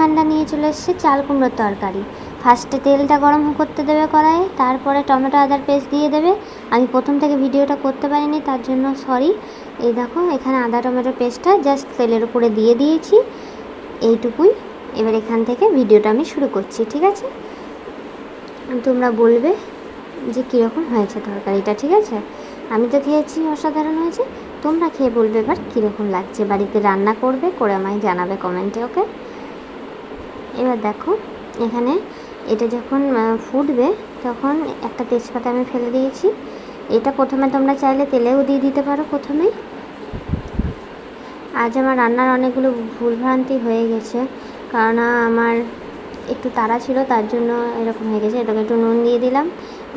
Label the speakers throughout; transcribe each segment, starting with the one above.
Speaker 1: ঠান্ডা নিয়ে চলে এসেছে চাল কুমড়োর তরকারি। ফার্স্টে তেলটা গরম করতে দেবে কড়াইয়ে, তারপরে টমেটো আদার পেস্ট দিয়ে দেবে। আমি প্রথম থেকে ভিডিওটা করতে পারিনি, তার জন্য সরি। এই দেখো এখানে আদা টমেটোর পেস্টটা জাস্ট তেলের উপরে দিয়ে দিয়েছি, এইটুকুই। এবার এখান থেকে ভিডিওটা আমি শুরু করছি, ঠিক আছে? তোমরা বলবে যে কীরকম হয়েছে তরকারিটা, ঠিক আছে? আমি তো খেয়েছি, অসাধারণ হয়েছে। তোমরা খেয়ে বলবে এবার কীরকম লাগছে, বাড়িতে রান্না করবে, করে আমায় জানাবে কমেন্টে, ওকে? এবার দেখো এখানে এটা যখন ফুটবে তখন একটা তেজপাতা আমি ফেলে দিয়েছি। এটা প্রথমে তোমরা চাইলে তেলেও দিয়ে দিতে পারো প্রথমেই। আজ আমার রান্নার অনেকগুলো ভুলভ্রান্তি হয়ে গেছে, কারণ আমার একটু তাড়া ছিল, তার জন্য এরকম হয়ে গেছে। এটাকে একটু নুন দিয়ে দিলাম,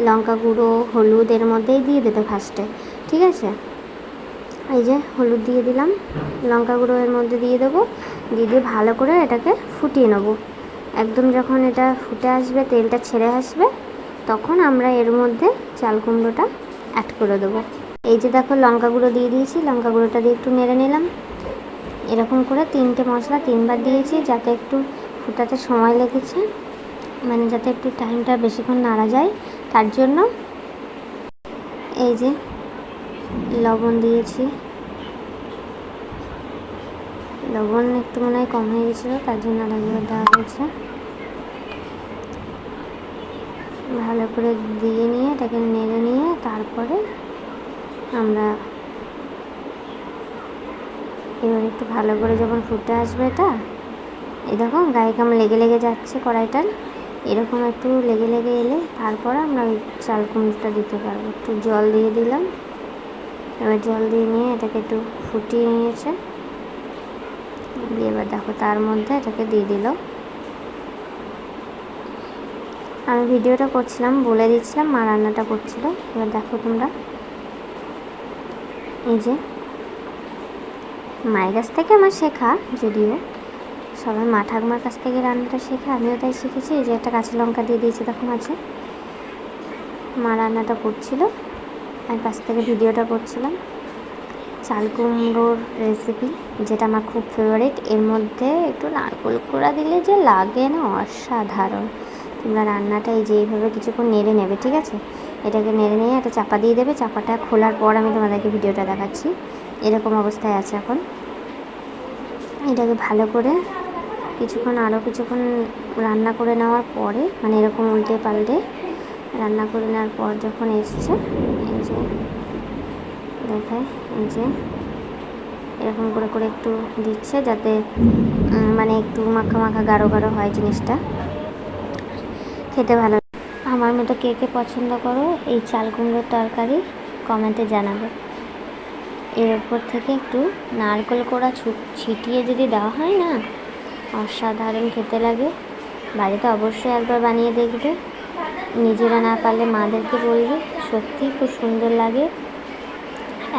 Speaker 1: লঙ্কা গুঁড়ো, হলুদ এর মধ্যেই দিয়ে দেবে ফার্স্টে, ঠিক আছে? এই যে হলুদ দিয়ে দিলাম, লঙ্কা গুঁড়ো এর মধ্যে দিয়ে দেবো, দিয়ে ভালো করে এটাকে ফুটিয়ে নেবো। একদম যখন এটা ফুটে আসবে, তেলটা ছেড়ে আসবে, তখন আমরা এর মধ্যে চাল কুমড়োটা অ্যাড করে দেবো। এই যে দেখো লঙ্কা গুঁড়ো দিয়ে দিয়েছি, লঙ্কা গুঁড়োটা দিয়ে একটু নেড়ে নিলাম। এরকম করে 3টে মশলা 3বার দিয়েছি, যাতে একটু ফুটাতে সময় লেগেছে, মানে যাতে একটু টাইমটা বেশিক্ষণ নাড়া যায়, তার জন্য। এই যে লবণ দিয়েছি, লবণ একটু মনে হয় কম হয়ে গেছিলো, তার জন্য আরেকবার দেওয়া হয়েছে। ভালো করে দিয়ে নিয়ে এটাকে নেড়ে নিয়ে তারপরে আমরা এবার একটু ভালো করে যখন ফুটে আসবে, এটা এই দেখো গায়ে কেমন লেগে লেগে যাচ্ছে কড়াইটার, এরকম একটু লেগে লেগে এলে তারপরে আমরা ওই চাল কুমড়োটা দিতে পারবো। একটু জল দিয়ে দিলাম। এবার জল দিয়ে নিয়ে এটাকে একটু ফুটিয়ে নিয়েছে, দিয়ে এবার দেখো তার মধ্যে এটাকে দিয়ে দিল। আমি ভিডিওটা করছিলাম, বলে দিচ্ছিলাম, মা রান্নাটা করছিল। এবার দেখো তোমরা, এই যে মায়ের কাছ থেকে আমার শেখা, যদিও সবাই মা ঠাকুমার কাছ থেকে রান্নাটা শেখা, আমিও তাই শিখেছি। এই যে একটা কাঁচা লঙ্কা দিয়ে দিয়েছি, তখন আছে মা রান্নাটা করছিল, আর কাছ থেকে ভিডিওটা করছিলাম। চাল কুমড়োর রেসিপি, যেটা আমার খুব ফেভারিট। এর মধ্যে একটু নারকেল কোড়া দিলে যে লাগে না, অসাধারণ। তোমরা রান্নাটা এই যে এইভাবে কিছুক্ষণ নেড়ে নেবে, ঠিক আছে? এটাকে নেড়ে নিয়ে একটা চাপা দিয়ে দেবে। চাপাটা খোলার পর আমি তোমাদেরকে ভিডিওটা দেখাচ্ছি। এরকম অবস্থায় আছে এখন। এটাকে ভালো করে আরও কিছুক্ষণ রান্না করে নেওয়ার পরে, মানে এরকম উল্টে পাল্টে রান্না করে নেওয়ার পর যখন এসছে, এই যে দেখায়, এই যে এরকম করে করে একটু দিচ্ছে, যাতে মানে একটু মাখা মাখা গাঢ় গাঢ় হয় জিনিসটা, খেতে ভালো। আমার মতো কে কে পছন্দ করো এই চাল কুমড়োর তরকারি, কমেন্টে জানাবে। এর উপর থেকে একটু নারকেল কোড়া ছিটিয়ে যদি দেওয়া হয় না, অসাধারণ খেতে লাগে। বাড়িতে অবশ্যই একবার বানিয়ে দেখবে, নিজেরা না পারলে মাদেরকে বলবে, সত্যিই খুব সুন্দর লাগে।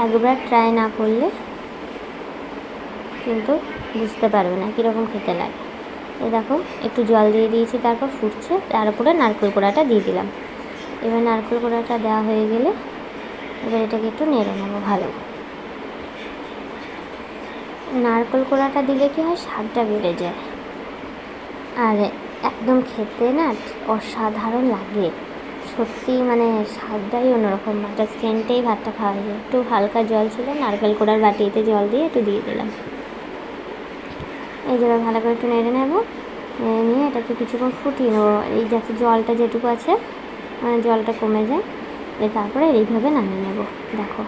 Speaker 1: একবার ট্রাই না করলে কিন্তু বুঝতে পারবে না কীরকম খেতে লাগে। এই দেখো একটু জল দিয়ে দিয়েছি, তারপর ফুটছে, তার উপরে নারকেল কোড়াটা দিয়ে দিলাম। এবার নারকেল কোড়াটা দেওয়া হয়ে গেলে এবার এটাকে একটু নেড়ে নেবো ভালো। নারকেল কোড়াটা দিলে কি হয়, স্বাদটা বেড়ে যায়, আর একদম খেতে না অসাধারণ লাগে সত্যি, মানে স্বাদটাই অন্যরকম, একটা সেন্টেই ভাতটা খাওয়া যায়। একটু হালকা জল ছিল, নারকেল কোড়ার বাটিতে জল দিয়ে একটু দিয়ে দিলাম। এই জায়গায় ভালো করে একটু নেড়ে নেবো, নেড়ে নিয়ে এটাকে কিছুক্ষণ ফুটিয়ে নেবো, এই যাতে জলটা যেটুকু আছে মানে জলটা কমে যায়, তারপরে এইভাবে নামিয়ে নেবো। দেখো।